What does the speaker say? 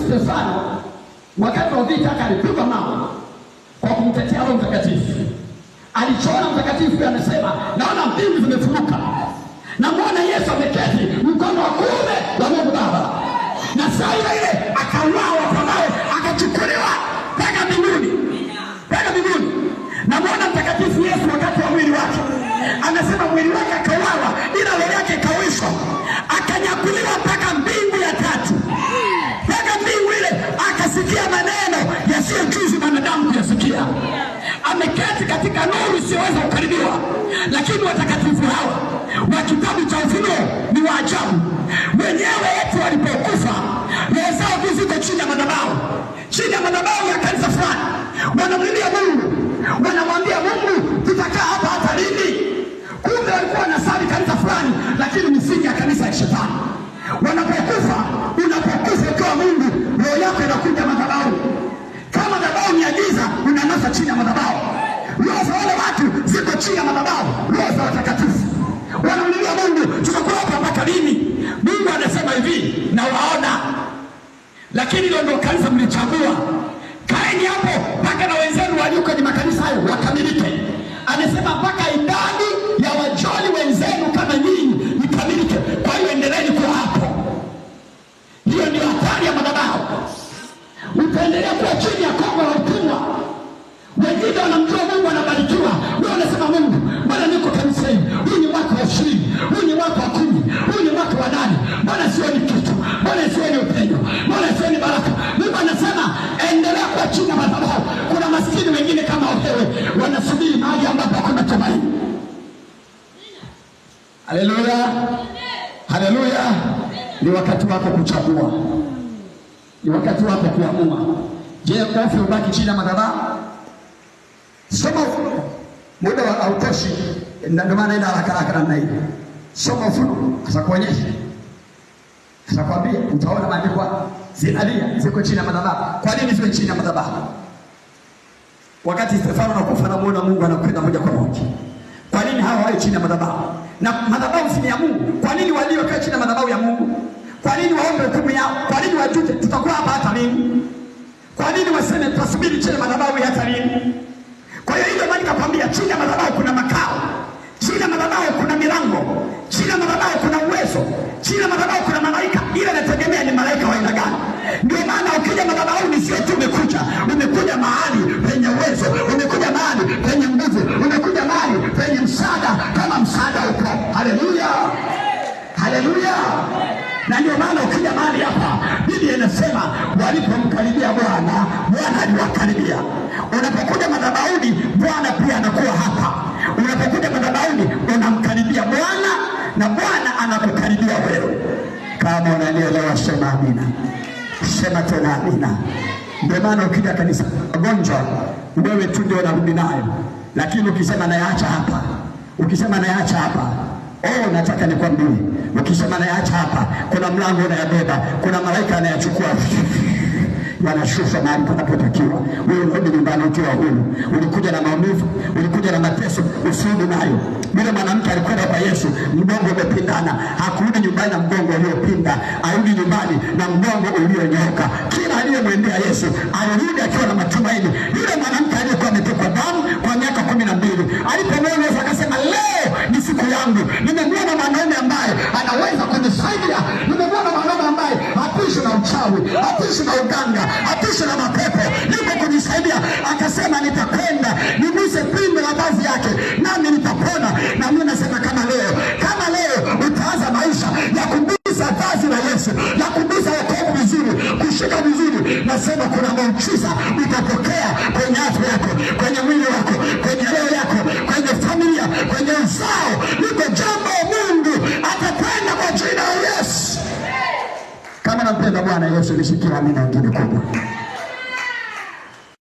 Stefano wakati wa vita alipigwa mawe kwa kumtetea Roho Mtakatifu. Alichoona mtakatifu anasema, naona mbingu zimefunuka, na muona Yesu ameketi mkono wa kuume wa Mungu Baba. Na saa ile akauawa kwa mawe, akachukuliwa mpaka mbinguni. Mpaka mbinguni. Na muona mtakatifu Yesu wakati wa mwili wake. Anasema mwili wake akauawa, ila roho yake ikawishwa. Akanyakuliwa mpaka mbingu ya tatu. Mpaka mbingu ile akasikia maneno yasiyojuzu wanadamu kuyasikia. Ameketi katika nuru isiyoweza kukaribiwa. Lakini watakatifu hawa wa kitabu cha Ufunuo ni wa ajabu. Wenyewe eti walipokufa, roho zao ziko chini ya madhabahu. Chini ya madhabahu ya kanisa fulani. Wanamlilia Mungu. Wanamwambia Mungu, tutakaa hapa hata lini? Kumbe walikuwa wanasali kanisa fulani, lakini misingi ya kanisa ya shetani. Wanapokufa, unapokufa kwa Mungu, roho yako inakuja madhabahu. Kama madhabahu ni ya giza, unanasa chini ya madhabahu. Roho za wale watu ziko chini ya madhabahu, roho za watakatifu. Wanamlilia Mungu, tutakuwa hapa mpaka lini? Mungu anasema hivi, na waona. Lakini ndio kanisa mlichagua. Kaeni hapo mpaka na wenzenu walio kwenye makanisa hayo wakamilike. Anasema mpaka idadi ya wajoli wenzenu kama nyinyi ikamilike. Kwa hiyo endeleeni kuwa hapo. Hiyo ndio hatari ya madhabahu. Utaendelea kuwa chini ya kongo la utumwa. Wengine wanamjua Mungu, wanabarikiwa. Wewe unasema Mungu, mbona niko kanisa hili? Huu ni mwaka wa 20, huu ni mwaka wa 10, huu ni mwaka wa 8. Mbona sioni kitu? Mbona sioni upendo? Mbona sioni baraka? Mungu anasema endelea kuwa chini ya madhabahu. Kuna maskini wengine kama wewe wanasubiri mahali ambapo hakuna tumaini. Haleluya. Haleluya. Ni wakati wako kuchagua. Ni wakati wako kuamua. Je, ufe ubaki chini ya madhabahu? Soma Ufunuo. Muda hautoshi, ndio maana enda haraka namna hii. Soma Ufunuo, atakuonyesha. Atakwambia, utaona maandiko zinalia ziko chini ya madhabahu. Kwa nini ziko chini ya madhabahu? Wakati Stefano anakufa na muona Mungu anakwenda moja kwa moja. Kwa nini hawa wao chini ya madhabahu? Na madhabahu si ya Mungu. Kwa nini walio kaa chini ya madhabahu ya Mungu? Kwa nini waombe hukumu yao? Kwa nini wajute tutakuwa hapa hata lini? Kwa nini waseme tutasubiri chini ya madhabahu hata lini? Kwa hiyo ndio maana nikakwambia chini ya madhabahu kuna makao. Chini ya madhabahu kuna milango. Chini ya madhabahu kuna uwezo. Chini ya madhabahu kuna malaika. Ila inategemea ni malaika wa aina gani. Ndio maana ukija madhabahu ni sio tu umekuja mahali penye uwezo, umekuja mahali penye nguvu, umekuja mahali penye msaada, kama msaada uko. Haleluya. Haleluya. Na ndio maana ukija mahali hapa, Biblia inasema walipomkaribia Bwana, Bwana aliwakaribia. Unapokuja madhabahuni, Bwana pia anakuwa hapa. Unapokuja madhabahuni, unamkaribia Bwana na Bwana anakukaribia wewe. Kama unanielewa sema amina. Sema tena amina. Ndio maana ukija kanisa wagonjwa, wewe tu ndio unarudi nayo. Lakini ukisema nayaacha hapa, ukisema nayaacha hapa, nataka nikwambie, ukisema nayaacha hapa, kuna mlango unayabeba, kuna malaika anayachukua yanashusha mahali panapotakiwa. Wewe unarudi nyumbani ukiwa huru. Ulikuja na maumivu, ulikuja na mateso, usirudi nayo. Yule mwanamke alikwenda kwa Yesu, mgongo umepindana, hakurudi nyumbani na mgongo uliopinda, arudi nyumbani na mgongo ulionyooka. Kila aliyemwendea Yesu alirudi akiwa na matumaini. Yule mwanamke aliyekuwa ametokwa damu kwa miaka 12, alipomwona Yesu akasema, leo ni siku yangu. Nimemwona mwanaume ambaye anaweza kunisaidia. Nimemwona mwanaume ambaye hatishi na uchawi, hatishi na uganga, hatishi na mapepo, yuko kunisaidia. Akasema nitakwenda niguse pindo la vazi yake nami nitapona. Na mimi nasema kama leo utaanza maisha ya kugusa vazi la Yesu, ya kugusa wokovu vizuri, kushika vizuri, nasema kuna muujiza utapokea kwenye afya yako, kwenye mwili wako, kwenye roho yako, kwenye familia, kwenye uzao. Liko jambo Mungu atatenda kwa jina la Yesu. Kama nampenda Bwana Yesu, nishikie amina ngine kubwa.